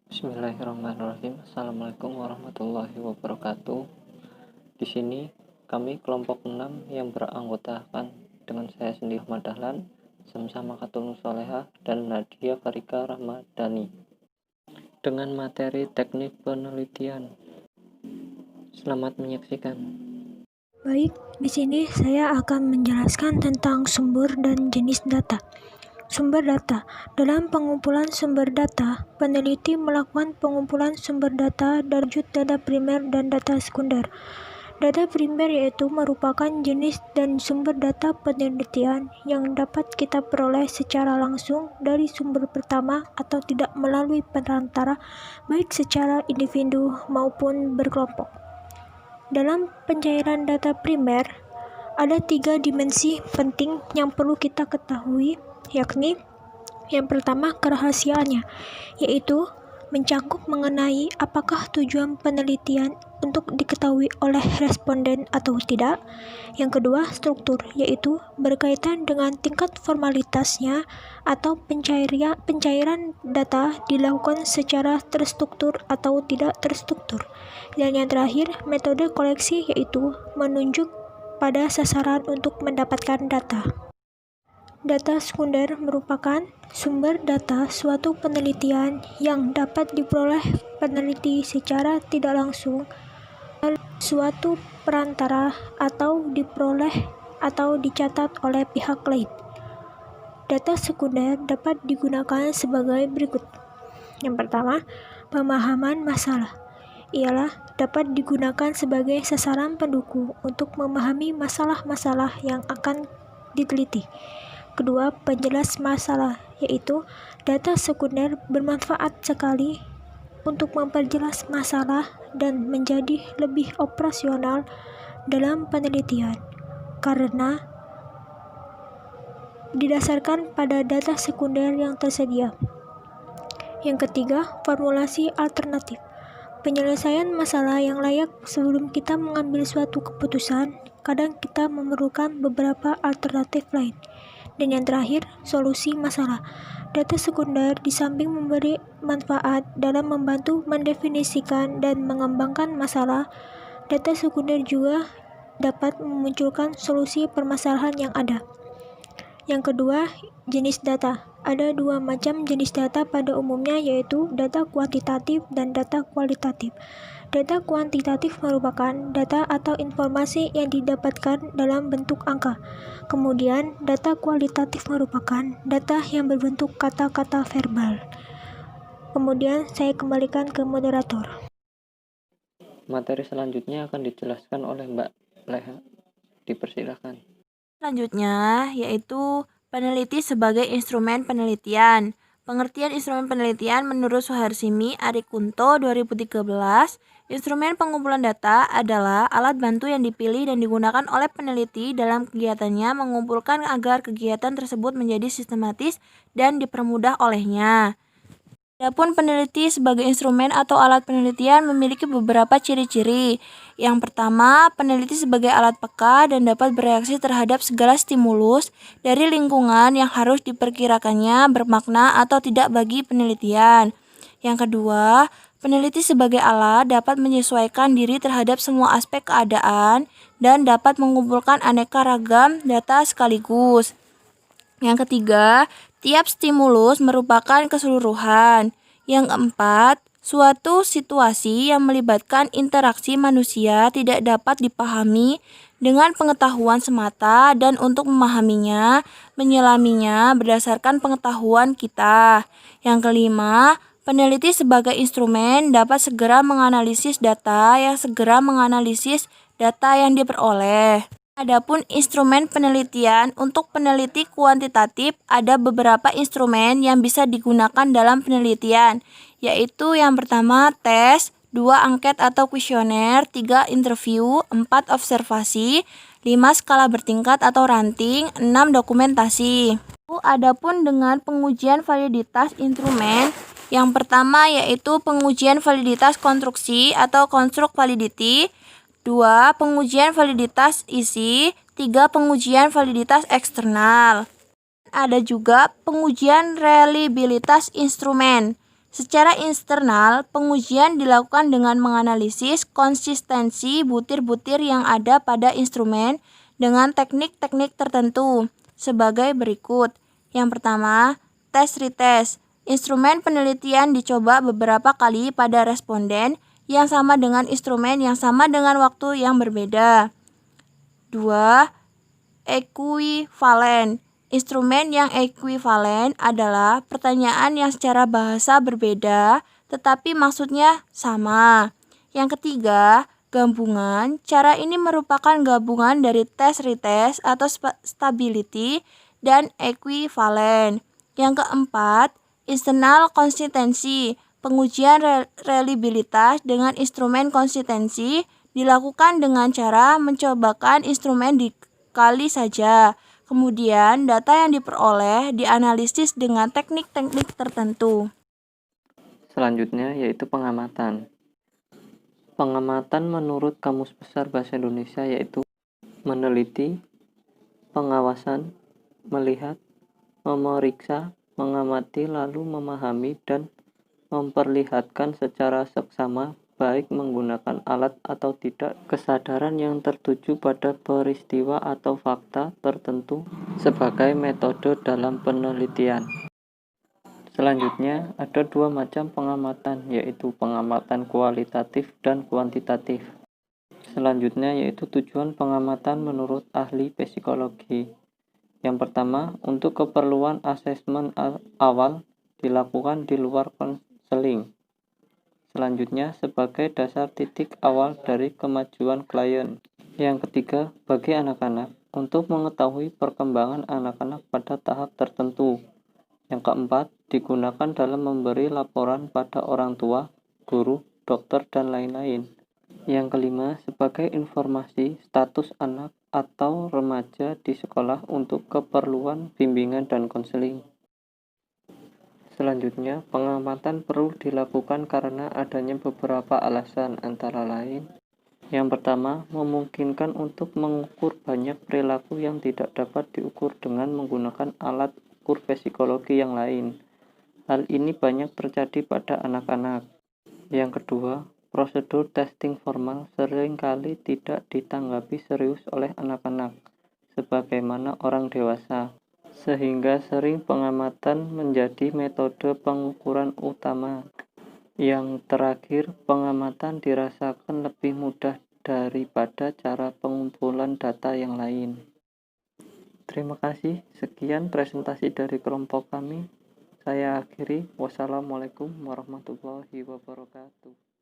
Bismillahirrahmanirrahim. Assalamualaikum warahmatullahi wabarakatuh. Di sini kami kelompok 6 yang beranggotakan dengan saya sendiri Ahmad Dahlan, sama-sama Katul Soleha dan Nadia Farika Ramadhani dengan materi teknik penelitian. Selamat menyaksikan. Baik, di sini saya akan menjelaskan tentang sumber dan jenis data. Sumber data. Dalam pengumpulan sumber data, peneliti melakukan pengumpulan sumber data dari wujud data primer dan data sekunder. Data primer yaitu merupakan jenis dan sumber data penelitian yang dapat kita peroleh secara langsung dari sumber pertama atau tidak melalui perantara, baik secara individu maupun berkelompok. Dalam pencairan data primer, ada 3 dimensi penting yang perlu kita ketahui, yakni yang pertama kerahasiaannya, yaitu mencakup mengenai apakah tujuan penelitian untuk diketahui oleh responden atau tidak. Yang kedua, struktur, yaitu berkaitan dengan tingkat formalitasnya atau pencairan data dilakukan secara terstruktur atau tidak terstruktur. Dan yang terakhir, metode koleksi, yaitu menunjuk pada sasaran untuk mendapatkan data. Data sekunder merupakan sumber data suatu penelitian yang dapat diperoleh peneliti secara tidak langsung melalui suatu perantara atau diperoleh atau dicatat oleh pihak lain. Data sekunder dapat digunakan sebagai berikut. Yang pertama, pemahaman masalah. Ialah dapat digunakan sebagai sasaran pendukung untuk memahami masalah-masalah yang akan diteliti. Kedua, penjelas masalah, yaitu data sekunder bermanfaat sekali untuk memperjelas masalah dan menjadi lebih operasional dalam penelitian, karena didasarkan pada data sekunder yang tersedia. Yang ketiga, formulasi alternatif. Penyelesaian masalah yang layak sebelum kita mengambil suatu keputusan, kadang kita memerlukan beberapa alternatif lain. Dan yang terakhir, solusi masalah. Data sekunder di samping memberi manfaat dalam membantu mendefinisikan dan mengembangkan masalah, data sekunder juga dapat memunculkan solusi permasalahan yang ada. Yang kedua, jenis data. Ada 2 macam jenis data pada umumnya, yaitu data kuantitatif dan data kualitatif. Data kuantitatif merupakan data atau informasi yang didapatkan dalam bentuk angka. Kemudian, data kualitatif merupakan data yang berbentuk kata-kata verbal. Kemudian, saya kembalikan ke moderator. Materi selanjutnya akan dijelaskan oleh Mbak Leha. Dipersilakan. Selanjutnya, yaitu peneliti sebagai instrumen penelitian. Pengertian instrumen penelitian menurut Suharsimi Arikunto 2013, instrumen pengumpulan data adalah alat bantu yang dipilih dan digunakan oleh peneliti dalam kegiatannya mengumpulkan agar kegiatan tersebut menjadi sistematis dan dipermudah olehnya. Adapun peneliti sebagai instrumen atau alat penelitian memiliki beberapa ciri-ciri. Yang pertama, peneliti sebagai alat peka dan dapat bereaksi terhadap segala stimulus dari lingkungan yang harus diperkirakannya bermakna atau tidak bagi penelitian. Yang kedua, peneliti sebagai alat dapat menyesuaikan diri terhadap semua aspek keadaan dan dapat mengumpulkan aneka ragam data sekaligus. Yang ketiga, tiap stimulus merupakan keseluruhan. Yang keempat, suatu situasi yang melibatkan interaksi manusia tidak dapat dipahami dengan pengetahuan semata dan untuk memahaminya, menyelaminya berdasarkan pengetahuan kita. Yang kelima, peneliti sebagai instrumen dapat segera menganalisis data yang diperoleh. Adapun instrumen penelitian, untuk peneliti kuantitatif ada beberapa instrumen yang bisa digunakan dalam penelitian, yaitu yang pertama tes, 2 angket atau kuesioner, 3 interview, 4 observasi, 5 skala bertingkat atau ranting, 6 dokumentasi. Adapun dengan pengujian validitas instrumen, yang pertama yaitu pengujian validitas konstruksi atau construct validity, 2. Pengujian validitas isi, 3. Pengujian validitas eksternal. Ada juga pengujian reliabilitas instrumen, Secara internal, pengujian dilakukan dengan menganalisis konsistensi butir-butir yang ada pada instrumen dengan teknik-teknik tertentu sebagai berikut. Yang pertama, tes-retest. Instrumen penelitian dicoba beberapa kali pada responden yang sama dengan instrumen yang sama dengan waktu yang berbeda. 2. Ekuivalen. Instrumen yang ekuivalen adalah pertanyaan yang secara bahasa berbeda tetapi maksudnya sama. Yang ketiga, gabungan. Cara ini merupakan gabungan dari tes-retest atau stability dan ekuivalen. Yang keempat, internal konsistensi. Pengujian reliabilitas dengan instrumen konsistensi dilakukan dengan cara mencobakan instrumen dikali saja. Kemudian, data yang diperoleh dianalisis dengan teknik-teknik tertentu. Selanjutnya yaitu pengamatan. Pengamatan menurut Kamus Besar Bahasa Indonesia yaitu meneliti, pengawasan, melihat, memeriksa, mengamati, lalu memahami dan memperlihatkan secara seksama baik menggunakan alat atau tidak kesadaran yang tertuju pada peristiwa atau fakta tertentu sebagai metode dalam penelitian. Selanjutnya ada dua macam pengamatan yaitu pengamatan kualitatif dan kuantitatif. Selanjutnya yaitu tujuan pengamatan menurut ahli psikologi. Yang pertama, untuk keperluan asesmen awal dilakukan di luar konseling. Selanjutnya, sebagai dasar titik awal dari kemajuan klien. Yang ketiga, bagi anak-anak, untuk mengetahui perkembangan anak-anak pada tahap tertentu. Yang keempat, digunakan dalam memberi laporan pada orang tua, guru, dokter, dan lain-lain. Yang kelima, sebagai informasi status anak atau remaja di sekolah untuk keperluan bimbingan dan konseling. Selanjutnya, pengamatan perlu dilakukan karena adanya beberapa alasan, antara lain yang pertama, memungkinkan untuk mengukur banyak perilaku yang tidak dapat diukur dengan menggunakan alat ukur psikologi yang lain. Hal ini banyak terjadi pada anak-anak. Yang kedua, prosedur testing formal seringkali tidak ditanggapi serius oleh anak-anak sebagaimana orang dewasa, sehingga sering pengamatan menjadi metode pengukuran utama. Yang terakhir, pengamatan dirasakan lebih mudah daripada cara pengumpulan data yang lain. Terima kasih, sekian presentasi dari kelompok kami. Saya akhiri, wassalamualaikum warahmatullahi wabarakatuh.